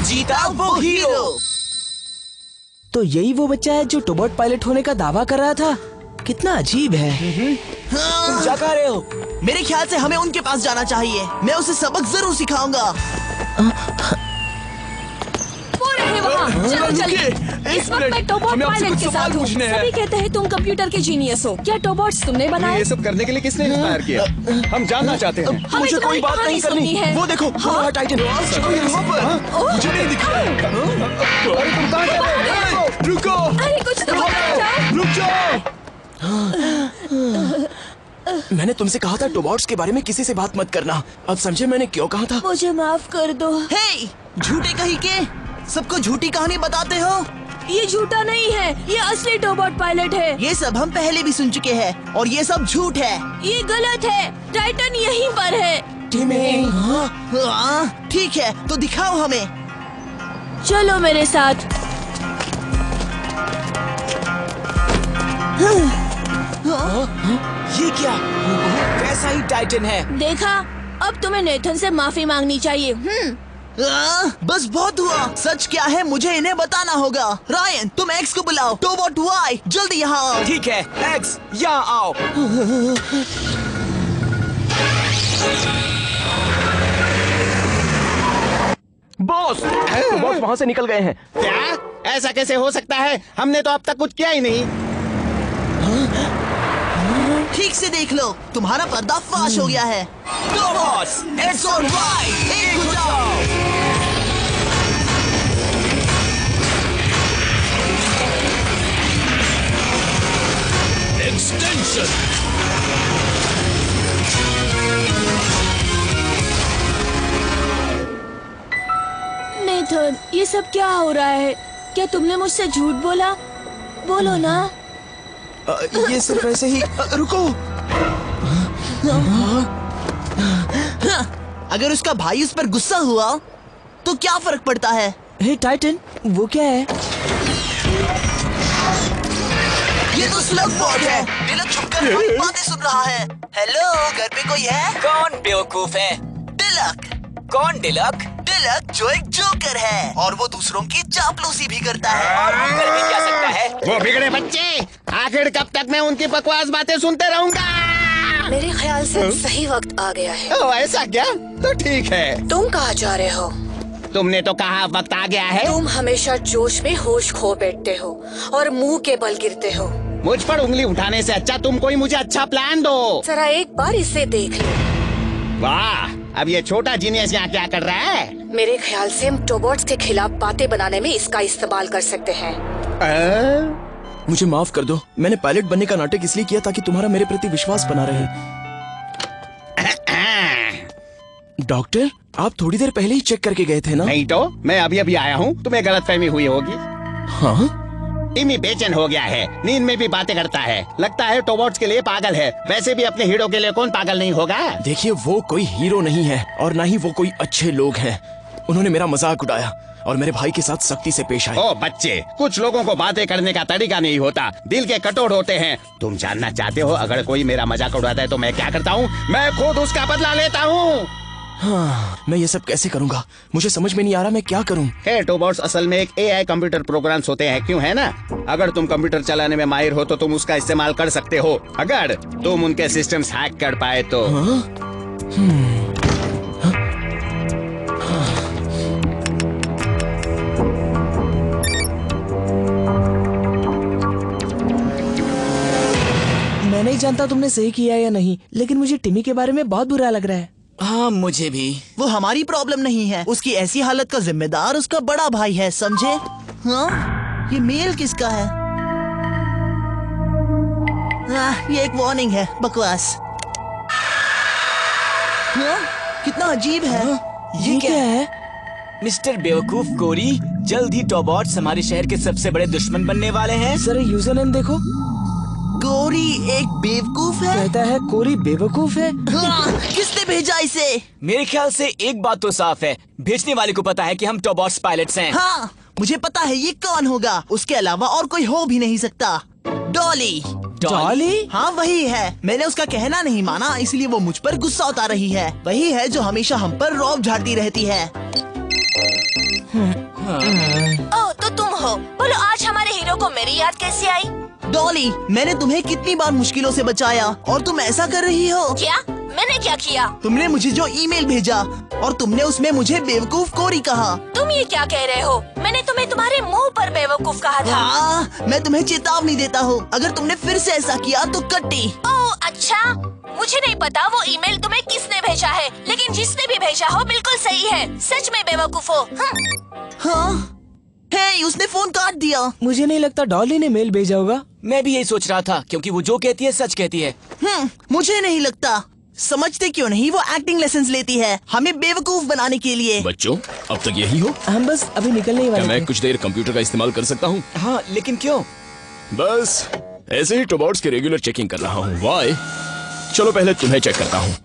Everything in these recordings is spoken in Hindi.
जीता वो हीरो। तो यही वो बच्चा है जो टोबॉट पायलट होने का दावा कर रहा था। कितना अजीब है। तुम क्या कह रहे हो? मेरे ख्याल से हमें उनके पास जाना चाहिए। मैं उसे सबक जरूर सिखाऊंगा। चलो जल्दी। इस वक्त मैं टोबॉट पायलट के साथ हूँ। सभी कहते हैं तुम कंप्यूटर के जीनियस हो। क्या टोबॉट्स तुमने बनाए? ये सब करने के लिए किसने इंस्पायर किया? हम जानना चाहते हैं। मुझे कोई बात नहीं करनी है। वो देखो, वो रहा टाइटन। मुझे नहीं दिख रहा। अरे तुम कहाँ जा रहे हो? रुको। अरे कुछ तो बताओ। रुक जाओ। मैंने तुमसे कहा था टोबॉट्स के बारे में किसी से बात मत करना। अब समझे मैंने क्यों कहा था? मुझे माफ कर दो। हे, झूठे कहीं के सबको झूठी कहानी बताते हो। ये झूठा नहीं है, ये असली टोबॉट पायलट है। ये सब हम पहले भी सुन चुके हैं और ये सब झूठ है। ये गलत है। टाइटन यहीं पर है। हाँ, ठीक है, तो दिखाओ हमें। चलो मेरे साथ। ये क्या? वैसा ही टाइटन है। देखा, अब तुम्हें नेथन से माफी मांगनी चाहिए। बस बहुत हुआ। सच क्या है मुझे इन्हें बताना होगा। रायन, तुम एक्स को बुलाओ। टोबॉट वाई, जल्दी यहाँ आओ। ठीक है, एक्स यहाँ आओ। बॉस, टोबॉट्स वहाँ से निकल गए हैं। क्या? ऐसा कैसे हो सकता है? हमने तो अब तक कुछ किया ही नहीं। ठीक से देख लो, तुम्हारा पर्दाफाश हो गया है। टोबॉट्स, एक्स और वाई, एक हो जाओ। एक्सटेंशन। नेथन, ये सब क्या हो रहा है? क्या तुमने मुझसे झूठ बोला? बोलो ना। ये सिर्फ ऐसे ही। रुको। अगर उसका भाई उस पर गुस्सा हुआ तो क्या फर्क पड़ता है? हे टाइटन, वो क्या है? ये तो स्लग बॉट है। डिलक छुपकर हमारी बातें सुन रहा है। हेलो, घर पे कोई है? कौन बेवकूफ है? डिलक। कौन डिलक? डिलक जो एक जोकर है और वो दूसरों की चापलूसी भी करता है। और वो कर भी क्या सकता है? वो बिगड़े बच्चे, आखिर कब तक मैं उनकी बकवास बातें सुनते रहूंगा? मेरे ख्याल से सही वक्त आ गया है। ओ, ऐसा क्या? तो ठीक है। तुम कहाँ जा रहे हो? तुमने तो कहा वक्त आ गया है। तुम हमेशा जोश में होश खो बैठते हो और मुंह के बल गिरते हो। मुझ पर उंगली उठाने से अच्छा तुम कोई मुझे अच्छा प्लान दो। जरा एक बार इसे देख लो। वाह, अब ये छोटा जीनियस यहाँ क्या कर रहा है? मेरे ख्याल से हम टोबॉट्स के खिलाफ बातें बनाने में इसका इस्तेमाल कर सकते हैं। मुझे माफ कर दो। मैंने पायलट बनने का नाटक इसलिए किया ताकि तुम्हारा मेरे प्रति विश्वास बना रहे। डॉक्टर, आप थोड़ी देर पहले ही चेक करके गए थे ना? नहीं तो, मैं अभी अभी आया हूँ। तुम्हें गलतफहमी हुई होगी। हाँ? टिमी बेचैन हो गया है, नींद में भी बातें करता है। लगता है टोबॉट्स के लिए पागल है। वैसे भी अपने हीरो के लिए कौन पागल नहीं होगा? देखिए, वो कोई हीरो नहीं है और ना ही वो कोई अच्छे लोग हैं। उन्होंने मेरा मजाक उड़ाया और मेरे भाई के साथ सख्ती से पेश आए। ओ बच्चे, कुछ लोगों को बातें करने का तरीका नहीं होता, दिल के कठोर होते हैं। तुम जानना चाहते हो अगर कोई मेरा मजाक उड़ाता है तो मैं क्या करता हूँ? मैं खुद उसका बदला लेता हूँ। हाँ, मैं ये सब कैसे करूँगा? मुझे समझ में नहीं आ रहा मैं क्या करूँ। टोबॉट्स असल में एक AI कंप्यूटर प्रोग्राम्स होते हैं, क्यों है ना? अगर तुम कंप्यूटर चलाने में माहिर हो तो तुम उसका इस्तेमाल कर सकते हो, अगर तुम उनके सिस्टम्स हैक कर पाए तो। मैं नहीं जानता तुमने सही किया या नहीं, लेकिन मुझे टिमी के बारे में बहुत बुरा लग रहा है। हाँ, मुझे भी। वो हमारी प्रॉब्लम नहीं है। उसकी ऐसी हालत का जिम्मेदार उसका बड़ा भाई है, समझे? हाँ? ये मेल किसका है? ये एक वार्निंग है। बकवास। हाँ? कितना अजीब है। ये क्या है? मिस्टर बेवकूफ कोरी, जल्द ही टोबॉट्स हमारे शहर के सबसे बड़े दुश्मन बनने वाले हैं। जरा यूजर नेम देखो। कोरी एक बेवकूफ है? कहता है कोरी बेवकूफ है। हाँ, किसने भेजा इसे? मेरे ख्याल से एक बात तो साफ है, भेजने वाले को पता है कि हम टोबॉट्स पायलट्स हैं। हाँ, मुझे पता है ये कौन होगा। उसके अलावा और कोई हो भी नहीं सकता। डॉली। डॉली? हाँ, वही है। मैंने उसका कहना नहीं माना, इसलिए वो मुझ पर गुस्सा उतार रही है। वही है जो हमेशा हम पर रौब झाड़ती रहती है। ओह, तो तुम हो। बोलो, आज हमारे हीरो को मेरी याद कैसे आई? डॉली, मैंने तुम्हें कितनी बार मुश्किलों से बचाया और तुम ऐसा कर रही हो। क्या? मैंने क्या किया? तुमने मुझे जो ईमेल भेजा और तुमने उसमें मुझे बेवकूफ कोरी कहा। तुम ये क्या कह रहे हो? मैंने तुम्हें तुम्हारे मुंह पर बेवकूफ कहा था। मैं तुम्हें चेतावनी देता हूँ, अगर तुमने फिर से ऐसा किया तो कट्टी। ओह अच्छा, मुझे नहीं पता वो ईमेल तुम्हें किसने भेजा है, लेकिन जिसने भी भेजा हो बिल्कुल सही है। सच में बेवकूफ हो। हाँ, हे, उसने फोन काट दिया। मुझे नहीं लगता डॉली ने मेल भेजा होगा। मैं भी यही सोच रहा था, क्योंकि वो जो कहती है सच कहती है। मुझे नहीं लगता। समझते क्यों नहीं, वो एक्टिंग लेसन्स लेती है हमें बेवकूफ बनाने के लिए। बच्चों, अब तक यही हो? हम बस अभी निकलने ही क्या वाले मैं थे। कुछ देर कंप्यूटर का इस्तेमाल कर सकता हूँ? हाँ, लेकिन क्यों? बस ऐसे ही टोबॉट्स की रेगुलर चेकिंग कर रहा हूँ। वाई? चलो पहले तुम्हें चेक करता हूँ।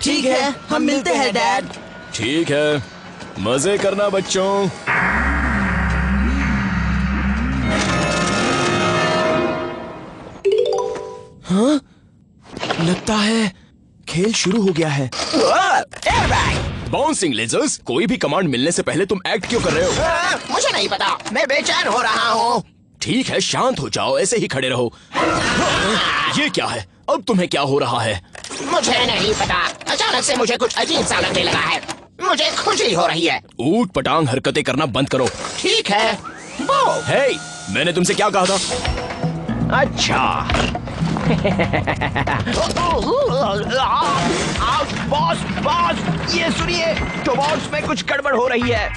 ठीक है, हम मिलते हैं डैड। ठीक है, मजे करना बच्चों। हाँ, लगता है खेल शुरू हो गया है। बाउंसिंग लेजर्स, कोई भी कमांड मिलने से पहले तुम एक्ट क्यों कर रहे हो? मुझे नहीं पता, मैं बेचैन हो रहा हूँ। ठीक है, शांत हो जाओ, ऐसे ही खड़े रहो। ये क्या है? अब तुम्हें क्या हो रहा है? मुझे नहीं पता, अचानक से मुझे कुछ अजीब सा लगने लगा है। मुझे खुशी हो रही है। ऊट पटांग हरकतें करना बंद करो। ठीक है। वो हे, मैंने तुमसे क्या कहा था? अच्छा। बॉस, ये सुनिए, टोबॉट्स में कुछ गड़बड़ हो रही है।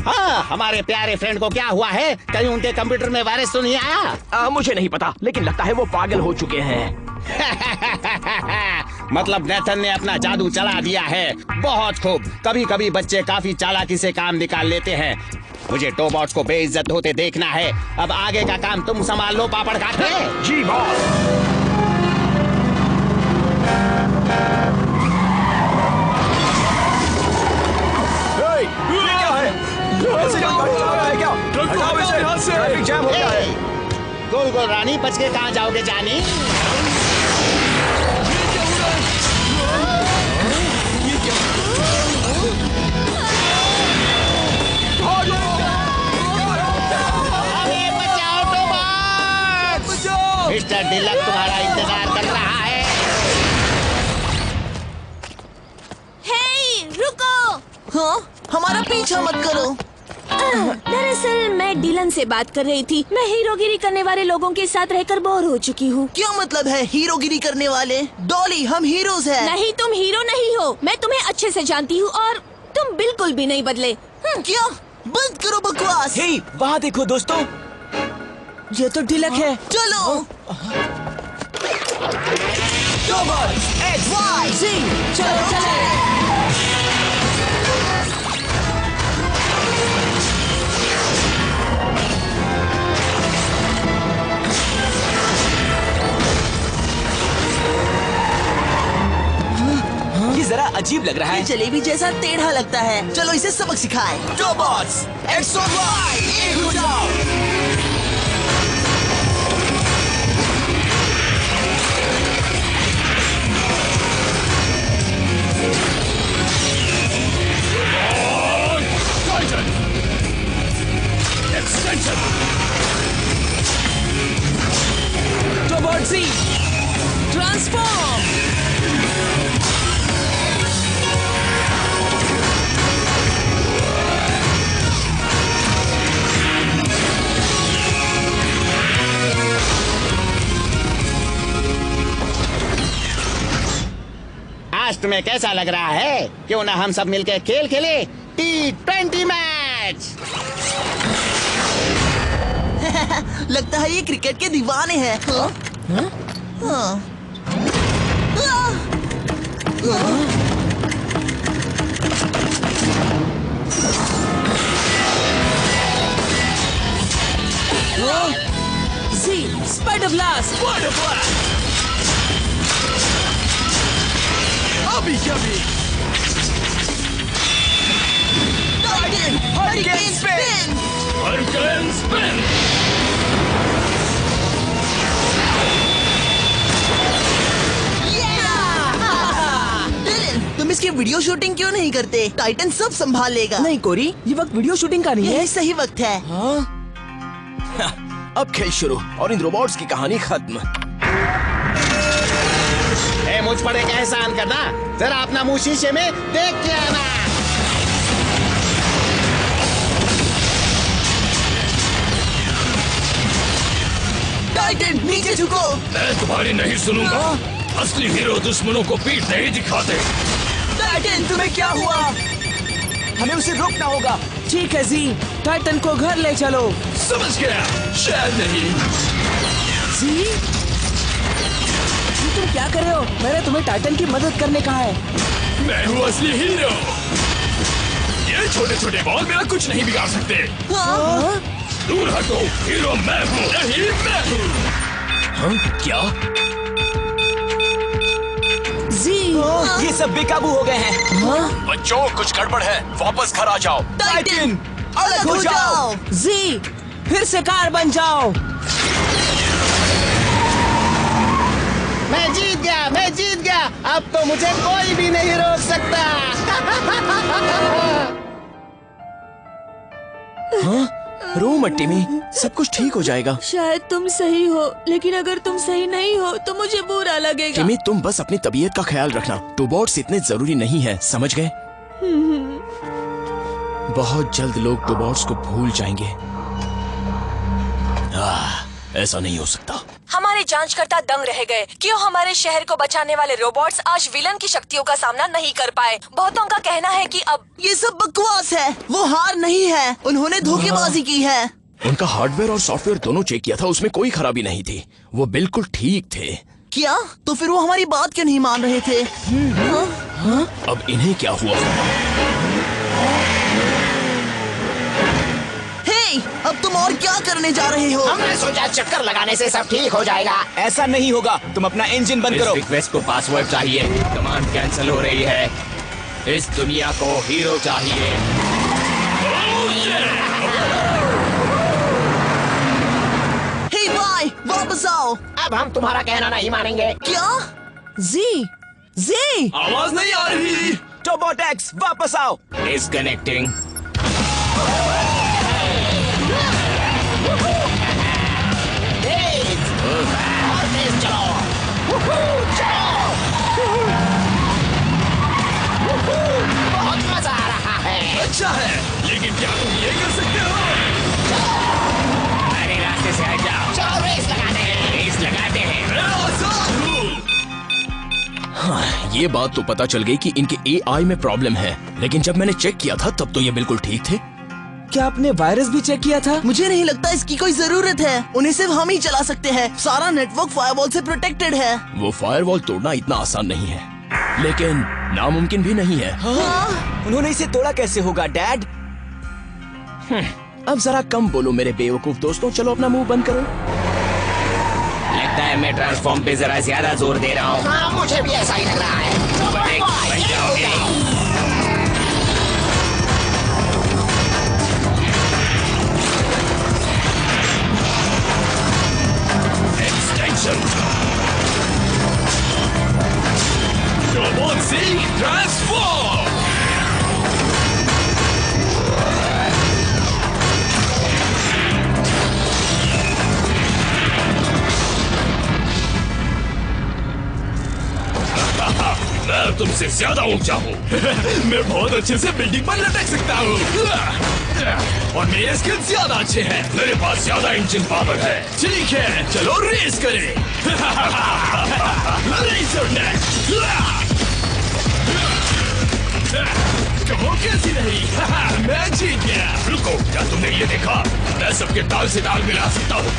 हाँ, हमारे प्यारे फ्रेंड को क्या हुआ है? कहीं उनके कंप्यूटर में वायरस तो नहीं आया? मुझे नहीं पता, लेकिन लगता है वो पागल हो चुके हैं। मतलब नेथन ने अपना जादू चला दिया है। बहुत खूब। कभी कभी बच्चे काफी चालाकी से काम निकाल लेते हैं। मुझे टोबॉट्स को बेइज्जत होते देखना है। अब आगे का काम तुम संभाल लो, पापड़ खाते। जी बॉस। ट्रैफिक जैम हो गया है। गोल गोल रानी, बच के कहाँ जाओगे जानी? अरे बचाओ टोबॉट्स! मिस्टर डिलक तुम्हारा इंतजार कर रहा है। हे, रुको। हाँ, हमारा पीछा मत करो। दरअसल मैं डिलन से बात कर रही थी। मैं हीरोगिरी करने वाले लोगों के साथ रहकर बोर हो चुकी हूँ। क्या मतलब है हीरोगिरी करने वाले? डॉली, हम हीरोज हैं। नहीं, तुम हीरो नहीं हो। मैं तुम्हें अच्छे से जानती हूँ और तुम बिल्कुल भी नहीं बदले। क्या? बंद करो बकवास। हे, वहाँ देखो दोस्तों। ये तो डिलक है। चलो। चलो चलो। ये जरा अजीब लग रहा ये है। जलेबी जैसा टेढ़ा लगता है। चलो इसे सबक सिखाए। टोबॉट्स, एक्स और वाई, एक हो जाओ। टोबॉट्स ट्रांसफॉर्म। आज तुम्हें कैसा लग रहा है? क्यों ना हम सब मिलकर खेल खेले? T20 match. लगता है ये क्रिकेट के दीवाने हैं। हाँ? हाँ। Spider blast. अभी hurricane spin. Hurricane spin. Dylan, तुम हम इसकी वीडियो शूटिंग क्यों नहीं करते? टाइटन सब संभाल लेगा। नहीं कोरी, ये वक्त वीडियो शूटिंग का नहीं है। यही सही वक्त है। अब खेल शुरू और इन रोबोट्स की कहानी खत्म। मुझ पर एक एहसान करना, जरा अपना मुंह शीशे में देख के आना। टाइटन नीचे झुको। मैं तुम्हारी नहीं सुनूंगा। असली हीरो दुश्मनों को पीठ नहीं दिखाते। टाइटन तुम्हें क्या हुआ? हमें उसे रोकना होगा। ठीक है जी, टाइटन को घर ले चलो। समझ गया, शायद नहीं। जी, तुम क्या कर रहे हो? मैंने तुम्हें टाइटन की मदद करने कहा है। मैं हूँ असली हीरो। ये छोटे छोटे बॉल मेरा कुछ नहीं बिगाड़ सकते। दूर हटो, हीरो मैं हूँ, यही मैं हूँ। हाँ? क्या? जी, ये सब बेकाबू हो गए हैं। बच्चों कुछ गड़बड़ है, वापस घर आ जाओ। टाइटन अलग हो जाओ। जी, फिर से कार बन जाओ। मैं जीत गया, मैं जीत गया। अब तो मुझे कोई भी नहीं रोक सकता। हाँ? रो मत टिमी, सब कुछ ठीक हो जाएगा। शायद तुम सही हो, लेकिन अगर तुम सही नहीं हो तो मुझे बुरा लगेगा। टिमी तुम बस अपनी तबीयत का ख्याल रखना। टोबॉट्स इतने जरूरी नहीं है, समझ गए? बहुत जल्द लोग टोबॉट्स को भूल जाएंगे। ऐसा नहीं हो सकता। हमारे जांचकर्ता दंग रह गए। क्यों हमारे शहर को बचाने वाले रोबोट्स आज विलन की शक्तियों का सामना नहीं कर पाए। बहुतों का कहना है कि अब ये सब बकवास है। वो हार नहीं है, उन्होंने धोखेबाजी की है। उनका हार्डवेयर और सॉफ्टवेयर दोनों चेक किया था, उसमें कोई खराबी नहीं थी। वो बिल्कुल ठीक थे। क्या? तो फिर वो हमारी बात क्यों नहीं मान रहे थे? अब इन्हें क्या हुआ? अब तुम और क्या करने जा रहे हो? हमने सोचा चक्कर लगाने से सब ठीक हो जाएगा। ऐसा नहीं होगा, तुम अपना इंजन बंद करो। रिक्वेस्ट को पासवर्ड चाहिए। कमांड कैंसिल हो रही है। इस दुनिया को हीरो चाहिए। हे बाय, वापस आओ। अब हम तुम्हारा कहना नहीं मानेंगे। क्या? जी, जी, आवाज नहीं आ रही। टोबॉट एक्स वापस आओ। डिस्कनेक्टिंग। बहुत मजा आ रहा है। अच्छा है, लेकिन क्या तुम ये कर सकते हो? मेरे रास्ते से हट जाओ। चलो रेस लगाते हैं। रेस लगाते हैं। मैं आजाद हूँ। हाँ, ये बात तो पता चल गई कि इनके AI में प्रॉब्लम है, लेकिन जब मैंने चेक किया था तब तो ये बिल्कुल ठीक थे। क्या आपने वायरस भी चेक किया था? मुझे नहीं लगता इसकी कोई जरूरत है। उन्हें सिर्फ हम ही चला सकते हैं। सारा नेटवर्क फायरवॉल से प्रोटेक्टेड है। वो फायरवॉल तोड़ना इतना आसान नहीं है, लेकिन नामुमकिन भी नहीं है। उन्होंने इसे तोड़ा कैसे होगा डैड? अब जरा कम बोलो मेरे बेवकूफ दोस्तों, चलो अपना मुंह बंद करो। लगता है मैं ट्रांसफॉर्म पे जरा ज्यादा जोर दे रहा हूँ। हाँ, मुझे भी ऐसा ही लग रहा है। रोबोट सी ट्रांसफॉर्म। मैं तुमसे ज्यादा ऊंचा हूँ। मैं बहुत अच्छे से बिल्डिंग पर लटक सकता हूँ और मेरे स्किल ज्यादा अच्छे हैं। मेरे पास ज्यादा इंजन पावर है। ठीक है, चलो रेस करें। Racer next. कहो कैसी नहीं? मैं जीत गया। रुको, क्या तुमने ये देखा? मैं सबके ताल से ताल मिला सकता हूँ।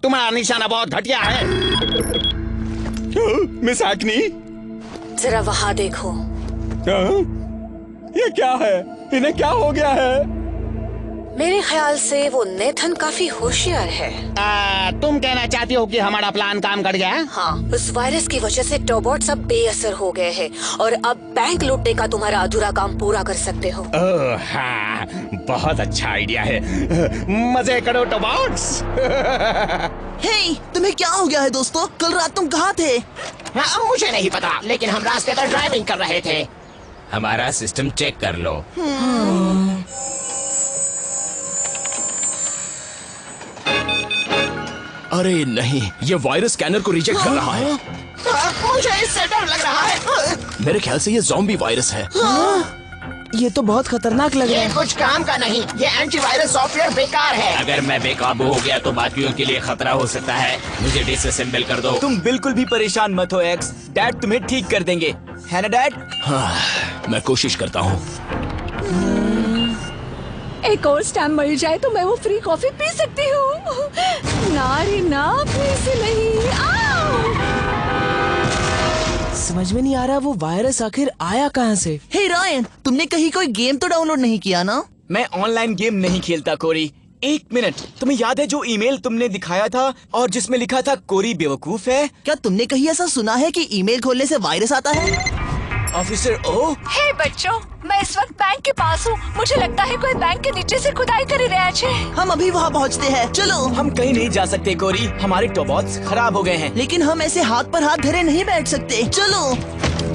तुम्हारा निशाना बहुत घटिया है। मिस एक्नी, जरा वहाँ देखो। ये क्या है? इन्हें क्या हो गया है? मेरे ख्याल से वो नेथन काफी होशियार है। तुम कहना चाहती हो कि हमारा प्लान काम कर गया? हाँ, उस वायरस की वजह से टोबॉट्स अब बेअसर हो गए हैं और अब बैंक लूटने का तुम्हारा अधूरा काम पूरा कर सकते हो। ओह हाँ, बहुत अच्छा आइडिया है। मजे करो टोबॉट्स। हे, तुम्हें क्या हो गया है दोस्तों? कल रात तुम कहाँ थे? हाँ, मुझे नहीं पता, लेकिन हम रास्ते पर ड्राइविंग कर रहे थे। हमारा सिस्टम चेक कर लो। अरे नहीं, ये वायरस स्कैनर को रिजेक्ट कर रहा है। मुझे इससे डर लग रहा है। मेरे ख्याल से ये ज़ॉम्बी वायरस है। ये तो बहुत खतरनाक लग रहा ये है। कुछ काम का नहीं, ये एंटीवायरस सॉफ्टवेयर बेकार है। अगर मैं बेकाबू हो गया तो बाकियों के लिए खतरा हो सकता है। मुझे डिसअसेंबल कर दो। तुम बिल्कुल भी परेशान मत हो एक्स, डैड तुम्हें ठीक कर देंगे, है ना डैड? हाँ, मैं कोशिश करता हूँ। एक और स्टैम्प मिल जाए तो मैं वो फ्री कॉफी पी सकती हूँ। ना रे ना, फिर से नहीं। आओ! समझ में नहीं आ रहा वो वायरस आखिर आया कहाँ से। हे रायन, तुमने कहीं कोई गेम तो डाउनलोड नहीं किया ना? मैं ऑनलाइन गेम नहीं खेलता कोरी। एक मिनट, तुम्हें याद है जो ईमेल तुमने दिखाया था और जिसमें लिखा था कोरी बेवकूफ है? क्या तुमने कहीं ऐसा सुना है कि ईमेल खोलने से वायरस आता है? ऑफिसर ओ, हे बच्चों, मैं इस वक्त बैंक के पास हूँ। मुझे लगता है कोई बैंक के नीचे से खुदाई कर रहा है। हम अभी वहाँ पहुँचते हैं, चलो। हम कहीं नहीं जा सकते कोरी, हमारे टोबॉट्स खराब हो गए हैं। लेकिन हम ऐसे हाथ पर हाथ धरे नहीं बैठ सकते, चलो।